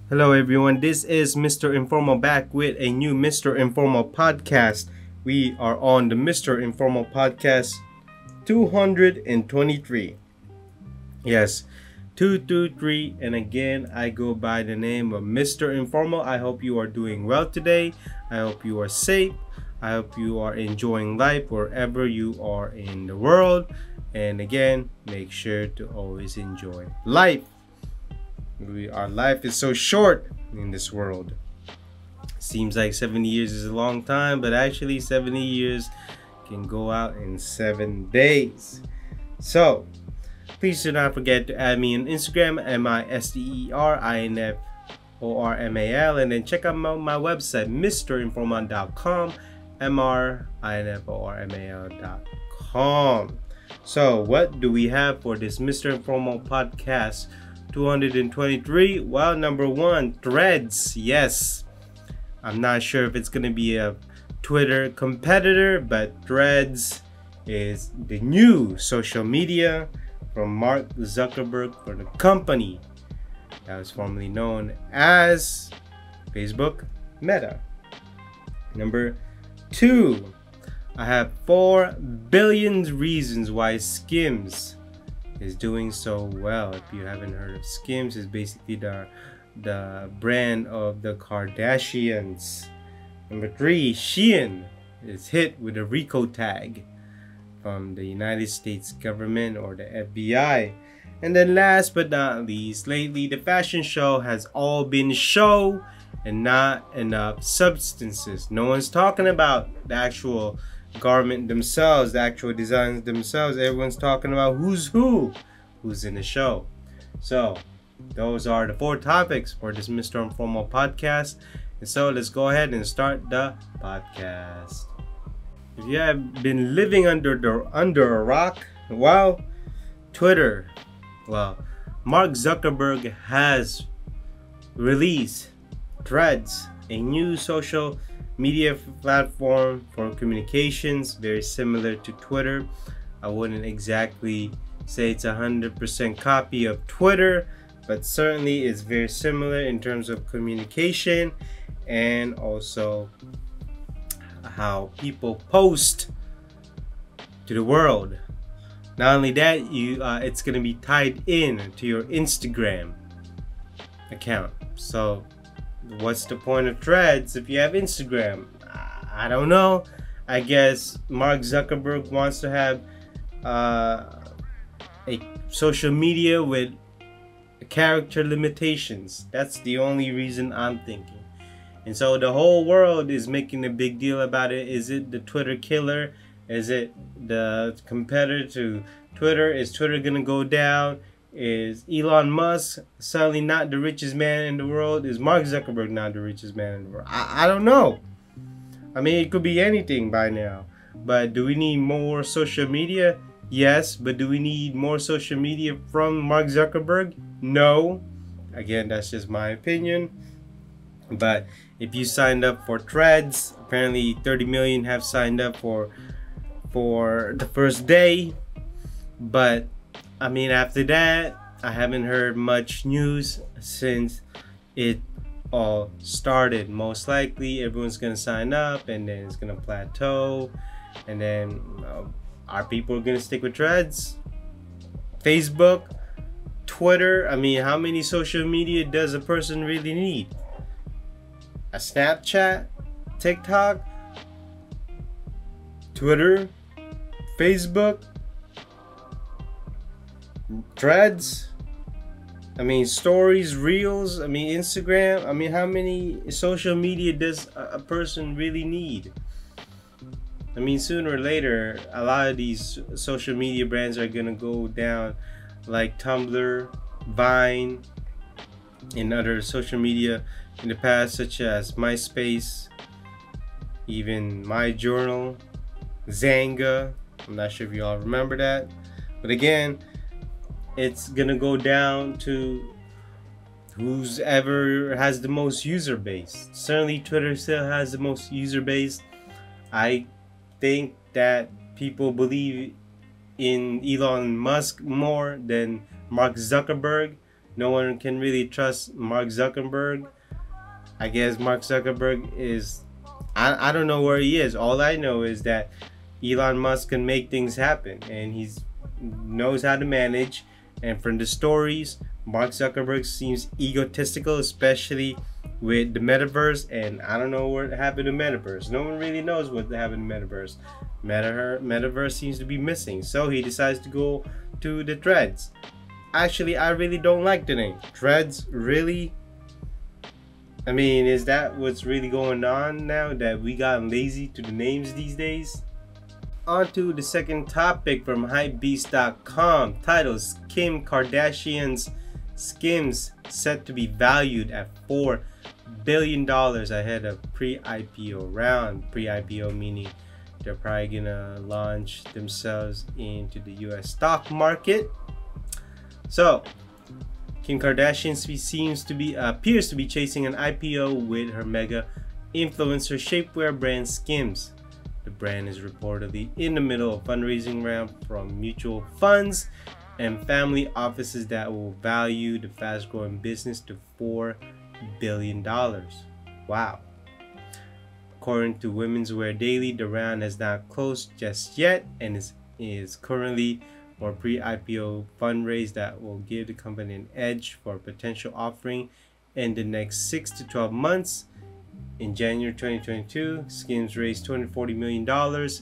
Hello everyone, this is Mr. Informal back with a new Mr. Informal podcast. We are on the Mr. Informal podcast 223. Yes, 223, and again I go by the name of Mr. Informal. I hope you are doing well today. I hope you are safe. I hope you are enjoying life wherever you are in the world. And again, make sure to always enjoy life. Our life is so short in this world. Seems like 70 years is a long time, but actually 70 years can go out in 7 days. So please do not forget to add me on Instagram, MISTERINFORMAL, and then check out my website, mrinformal.com, mrinformal.com. So what do we have for this Mr. Informal podcast 223? Well, number one, Threads. Yes, I'm not sure if it's gonna be a Twitter competitor, but Threads is the new social media from Mark Zuckerberg for the company that was formerly known as Facebook Meta. Number two, I have 4 billion reasons why Skims is doing so well. If you haven't heard of Skims, it's basically the brand of the Kardashians. Number 3, Shein is hit with a RICO tag from the United States government or the FBI. And then last but not least, lately the fashion show has all been show and not enough substances. No one's talking about the actual garment themselves, the actual designs themselves. Everyone's talking about who's in the show. So those are the 4 topics for this Mr. Informal podcast. And so let's go ahead and start the podcast. If you have been living under a rock, well, Twitter, Mark Zuckerberg has released Threads, a new social media platform for communications, very similar to Twitter. I wouldn't exactly say it's 100% copy of Twitter, but certainly it's very similar in terms of communication and also how people post to the world. Not only that, it's going to be tied in to your Instagram account. So what's the point of Threads if you have Instagram? I don't know. I guess Mark Zuckerberg wants to have a social media with character limitations. That's the only reason I'm thinking. And so the whole world is making a big deal about it. Is it the Twitter killer? Is it the competitor to Twitter? Is Twitter gonna go down? Is Elon Musk suddenly not the richest man in the world? Is Mark Zuckerberg not the richest man in the world? I don't know. I mean, it could be anything by now. But do we need more social media? Yes. But do we need more social media from Mark Zuckerberg? No. Again, that's just my opinion. But if you signed up for Threads, apparently 30 million have signed up for the first day. But I mean, after that, I haven't heard much news since it all started. Most likely, everyone's gonna sign up, and then it's gonna plateau, and then are people gonna stick with Threads, Facebook, Twitter? I mean, how many social media does a person really need? A Snapchat, TikTok, Twitter, Facebook, Threads, I mean, stories, reels, I mean, Instagram. I mean, how many social media does a person really need? I mean, sooner or later, a lot of these social media brands are gonna go down, like Tumblr, Vine, and other social media in the past, such as MySpace, even MyJournal, Zanga. I'm not sure if you all remember that, but again, it's gonna go down to who's ever has the most user base. Certainly Twitter still has the most user base. I think that people believe in Elon Musk more than Mark Zuckerberg. no one can really trust Mark Zuckerberg. I guess Mark Zuckerberg is, I don't know where he is. All I know is that Elon Musk can make things happen, and he knows how to manage. And from the stories, Mark Zuckerberg seems egotistical, especially with the metaverse. And I don't know what happened to metaverse. No one really knows what happened to metaverse. Metaverse seems to be missing, so he decides to go to the Threads. Actually, I really don't like the name Threads. Really, I mean, is that what's really going on now, that we got lazy to the names these days? On to the second topic from hypebeast.com, titled Kim Kardashian's Skims set to be valued at $4 billion ahead of pre-IPO round. Pre-IPO meaning they're probably gonna launch themselves into the US stock market. So Kim Kardashian appears to be chasing an IPO with her mega influencer shapewear brand Skims. The brand is reportedly in the middle of fundraising round from mutual funds and family offices that will value the fast-growing business to $4 billion. Wow. According to Women's Wear Daily, the round has not closed just yet and is currently or pre-IPO fundraise that will give the company an edge for a potential offering in the next 6 to 12 months. In January 2022, Skims raised $240 million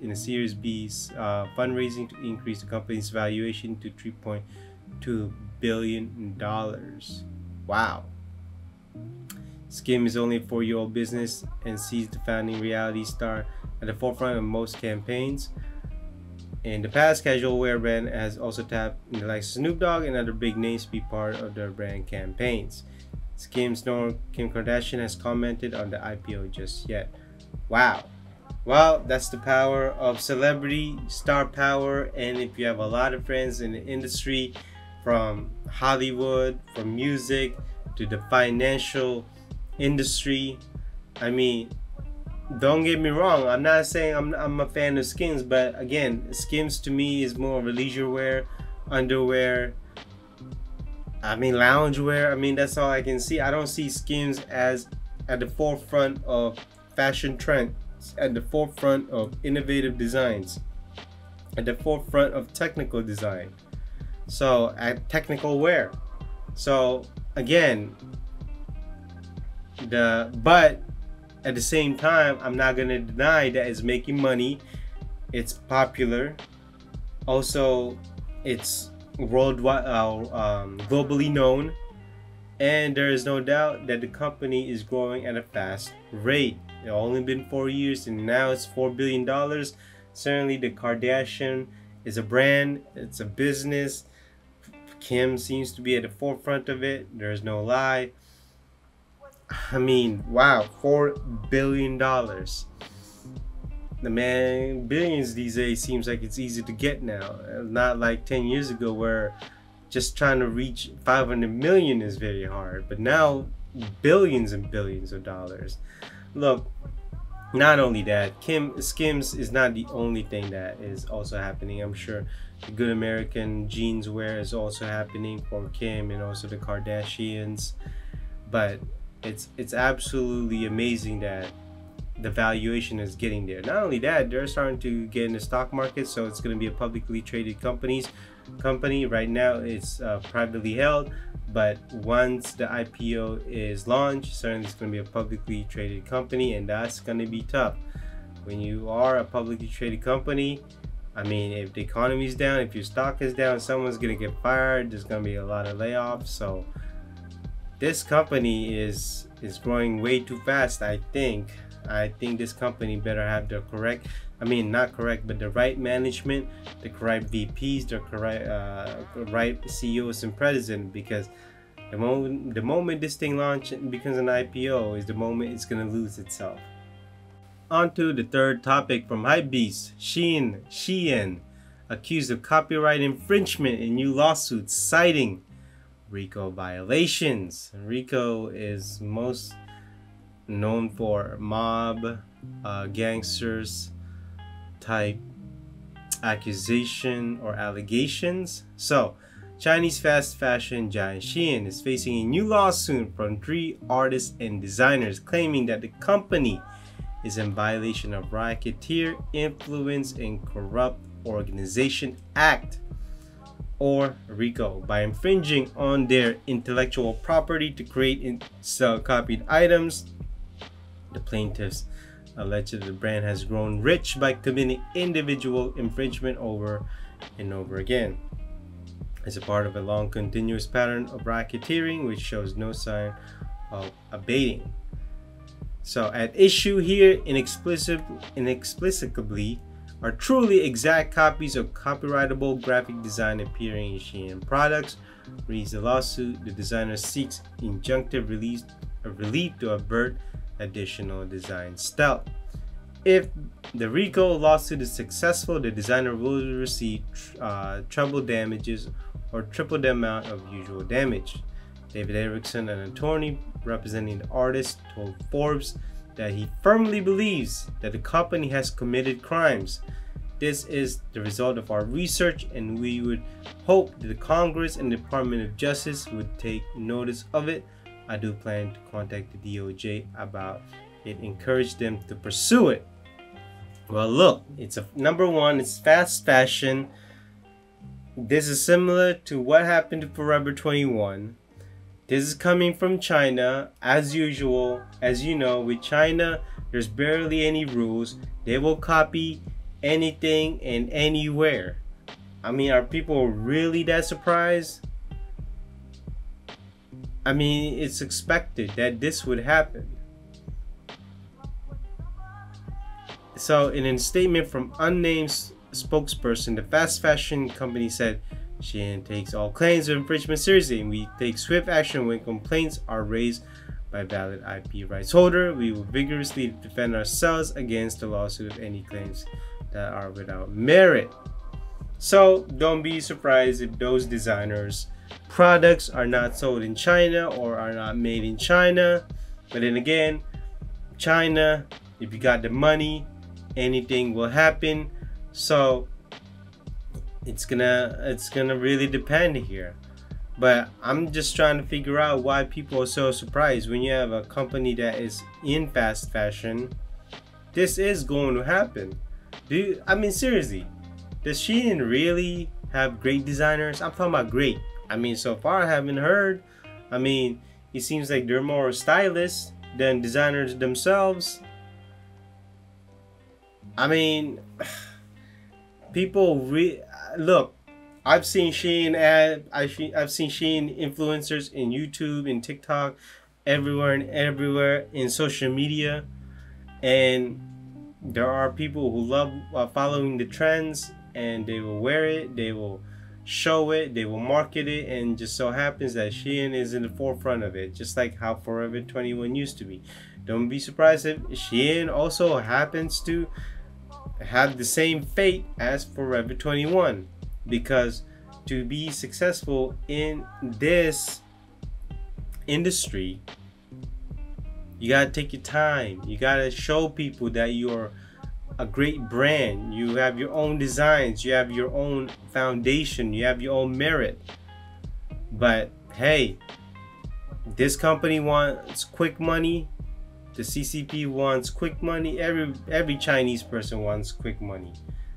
in a Series B fundraising to increase the company's valuation to $3.2 billion. Wow. Skims is only a 4-year-old business and sees the founding reality star at the forefront of most campaigns. In the past, casual wear brand has also tapped the likes of Snoop Dogg and other big names to be part of their brand campaigns. Skims nor Kim Kardashian has commented on the IPO just yet. Wow. Well, that's the power of celebrity, star power, and if you have a lot of friends in the industry, from Hollywood, from music, to the financial industry. I mean, don't get me wrong, I'm not saying I'm a fan of Skims, but again, Skims to me is more of a leisure wear, underwear, loungewear. I mean, that's all I can see. I don't see Skims as at the forefront of fashion trends, at the forefront of innovative designs, at the forefront of technical design. So, at technical wear. So, again, but at the same time, I'm not gonna deny that it's making money. It's popular. Also, it's worldwide, globally known, and there is no doubt that the company is growing at a fast rate. It's only been 4 years, and now it's $4 billion. Certainly, the Kardashian is a brand. It's a business. Kim seems to be at the forefront of it. There's no lie. I mean, wow, $4 billion. The man, billions these days seems like it's easy to get now. Not like 10 years ago where just trying to reach 500 million is very hard. But now, billions and billions of dollars. Look, not only that, Skims is not the only thing that is also happening. I'm sure the Good American jeans wear is also happening for Kim and also the Kardashians. But it's absolutely amazing that the valuation is getting there. Not only that, they're starting to get in the stock market, so it's going to be a publicly traded company. Right now it's privately held, but once the IPO is launched, certainly it's going to be a publicly traded company, and that's going to be tough. When you are a publicly traded company, I mean, if the economy is down, if your stock is down, someone's going to get fired. There's going to be a lot of layoffs. So this company is growing way too fast. I think this company better have the the right management, the correct VPs, the right CEOs and president, because the moment this thing launches and becomes an IPO is the moment it's gonna lose itself. On to the third topic from Hypebeast. Shein accused of copyright infringement in new lawsuits citing RICO violations. RICO is most known for mob, gangsters type accusation or allegations. So Chinese fast fashion giant Shein is facing a new lawsuit from 3 artists and designers claiming that the company is in violation of Racketeer Influence and Corrupt Organization Act, or RICO, by infringing on their intellectual property to create and sell copied items. The plaintiffs allege that the brand has grown rich by committing individual infringement over and over again. As a part of a long continuous pattern of racketeering which shows no sign of abating. So at issue here inexplicably are truly exact copies of copyrightable graphic design appearing in Shein products, reads the lawsuit. The designer seeks injunctive relief to avert additional design stealth. If the RICO lawsuit is successful, the designer will receive treble damages or triple the amount of usual damage. David Erickson, an attorney representing the artist, told Forbes that he firmly believes that the company has committed crimes. This is the result of our research, and we would hope that the Congress and the Department of Justice would take notice of it. I do plan to contact the DOJ about it, encourage them to pursue it. Well, look, it's number one, it's fast fashion. This is similar to what happened to Forever 21. This is coming from China, as usual. As you know, with China, there's barely any rules. They will copy anything and anywhere. I mean, are people really that surprised? I mean, it's expected that this would happen. So, in a statement from unnamed spokesperson, the fast fashion company said, Shein takes all claims of infringement seriously, and we take swift action when complaints are raised by valid IP rights holder. We will vigorously defend ourselves against the lawsuit of any claims that are without merit. So don't be surprised if those designers' products are not sold in China or are not made in China. But then again, China, if you got the money, anything will happen. So it's gonna really depend here. But I'm just trying to figure out why people are so surprised when you have a company that is in fast fashion. This is going to happen. I mean, seriously, does Shein really have great designers? I'm talking about great. I mean, so far I haven't heard. I mean, it seems like they're more stylists than designers themselves. I mean, people look. I've seen Shein I've seen Shein influencers in YouTube, in TikTok, everywhere in social media, and there are people who love following the trends, and they will wear it, they will show it, they will market it, and just so happens that Shein is in the forefront of it, just like how Forever 21 used to be. Don't be surprised if Shein also happens to have the same fate as Forever 21, because to be successful in this industry, you gotta take your time. You gotta show people that you're a great brand. You have your own designs, you have your own foundation, you have your own merit. But hey, this company wants quick money. The CCP wants quick money. Every Chinese person wants quick money.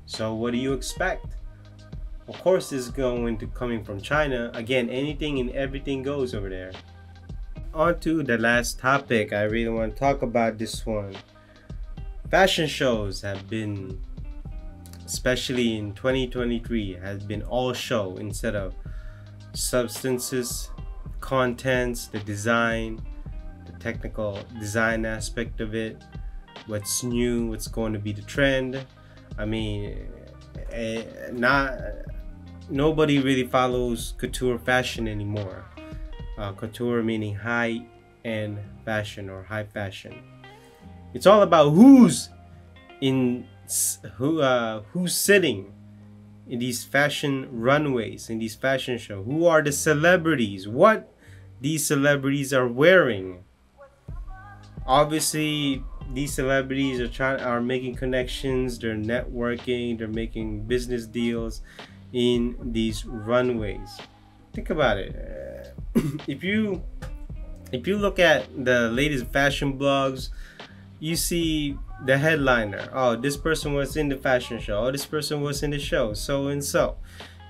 So what do you expect? Of course, this is coming from China. Again, anything and everything goes over there. On to the last topic. I really want to talk about this one. Fashion shows have been, especially in 2023, has been all show instead of substances, contents, the design, the technical design aspect of it, what's new, what's going to be the trend. I mean, nobody really follows couture fashion anymore. Couture meaning high-end fashion or high fashion. It's all about who's sitting in these fashion runways, in these fashion shows. Who are the celebrities? What these celebrities are wearing. Obviously, these celebrities are making connections. They're networking. They're making business deals in these runways. Think about it. If you look at the latest fashion blogs, you see the headliner. Oh, this person was in the fashion show. Oh, this person was in the show. So and so.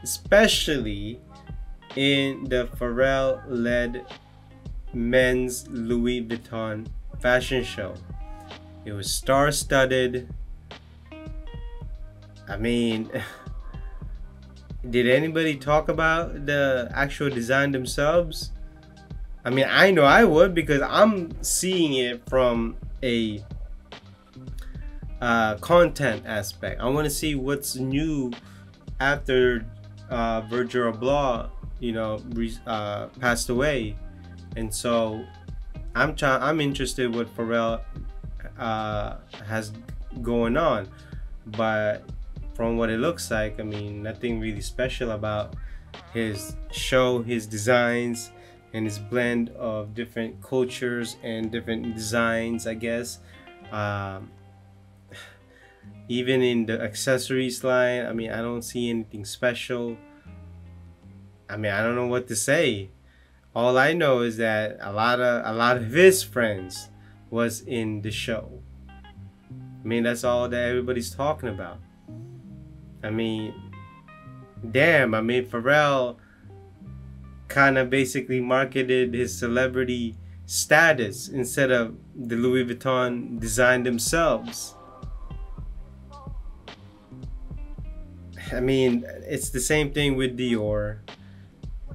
Especially in the Pharrell-led men's Louis Vuitton fashion show. It was star-studded. I mean, did anybody talk about the actual design themselves? I mean, I know I would, because I'm seeing it from a content aspect. I want to see what's new after Virgil Abloh, passed away, and so I'm interested what Pharrell has going on, but from what it looks like, I mean, nothing really special about his show, his designs, and his blend of different cultures and different designs, I guess. Even in the accessories line, I mean, I don't see anything special. I mean, I don't know what to say. All I know is that a lot of his friends was in the show. I mean, that's all that everybody's talking about. I mean, damn, I mean, Pharrell kind of basically marketed his celebrity status instead of the Louis Vuitton design themselves. I mean, it's the same thing with Dior.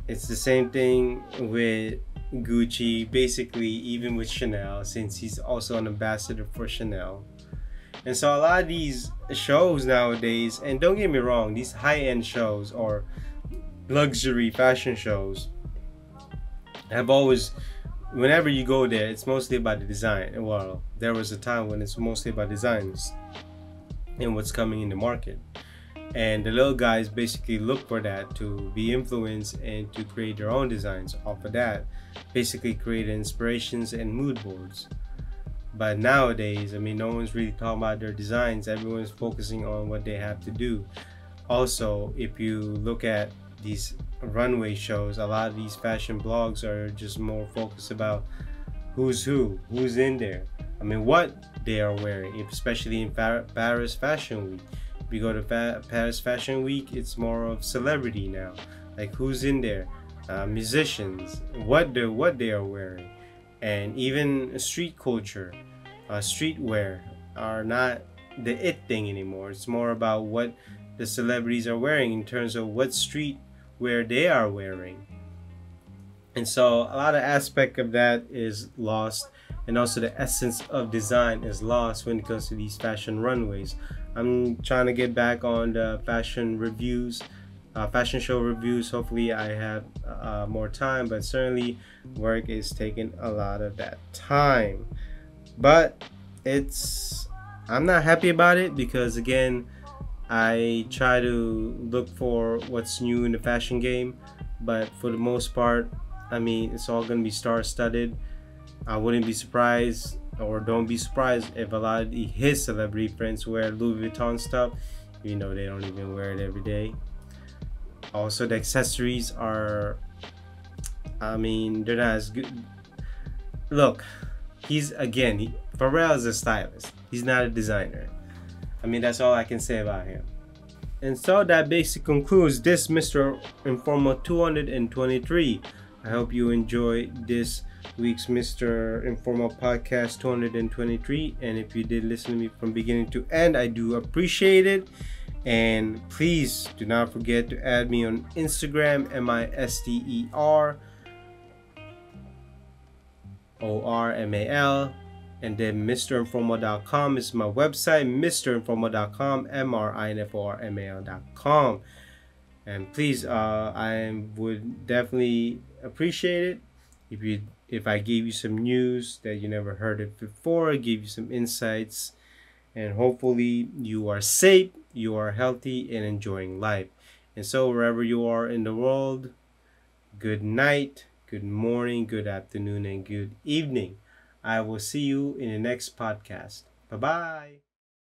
It's the same thing with Gucci, basically, even with Chanel, since he's also an ambassador for Chanel. And so a lot of these shows nowadays, and don't get me wrong, these high-end shows or luxury fashion shows have always, whenever you go there, it's mostly about the design. Well, there was a time when it's mostly about designs and what's coming in the market. And the little guys basically look for that to be influenced and to create their own designs off of that, basically create inspirations and mood boards. But nowadays, I mean, no one's really talking about their designs. Everyone's focusing on what they have to do. Also, if you look at these runway shows, a lot of these fashion blogs are just more focused about who's in there. I mean, what they are wearing, especially in Paris Fashion Week. If you go to Paris Fashion Week, it's more of celebrity now, like who's in there, musicians, what they are wearing, and even street culture, streetwear are not the it thing anymore. It's more about what the celebrities are wearing in terms of what streetwear they are wearing, and so a lot of aspect of that is lost, and also the essence of design is lost when it comes to these fashion runways. I'm trying to get back on the fashion reviews, fashion show reviews. Hopefully I have more time, but certainly work is taking a lot of that time. But I'm not happy about it, because again, I try to look for what's new in the fashion game, but for the most part, I mean, it's all gonna be star-studded. I wouldn't be surprised, or don't be surprised, if a lot of his celebrity friends wear Louis Vuitton stuff. They don't even wear it every day. Also, the accessories are, I mean, they're not as good. Look, Pharrell is a stylist. He's not a designer. I mean, that's all I can say about him. And so that basically concludes this Mr. Informal 223. I hope you enjoyed this week's Mr. Informal Podcast 223, and if you did listen to me from beginning to end, I do appreciate it. And please do not forget to add me on Instagram, MisterOrmal, and then MrInformal.com is my website, MrInformal.com, MrInformal.com. And please, I would definitely appreciate it if I gave you some news that you never heard it before, give you some insights, and hopefully you are safe, you are healthy, and enjoying life. And so wherever you are in the world, good night, good morning, good afternoon, and good evening. I will see you in the next podcast. Bye-bye.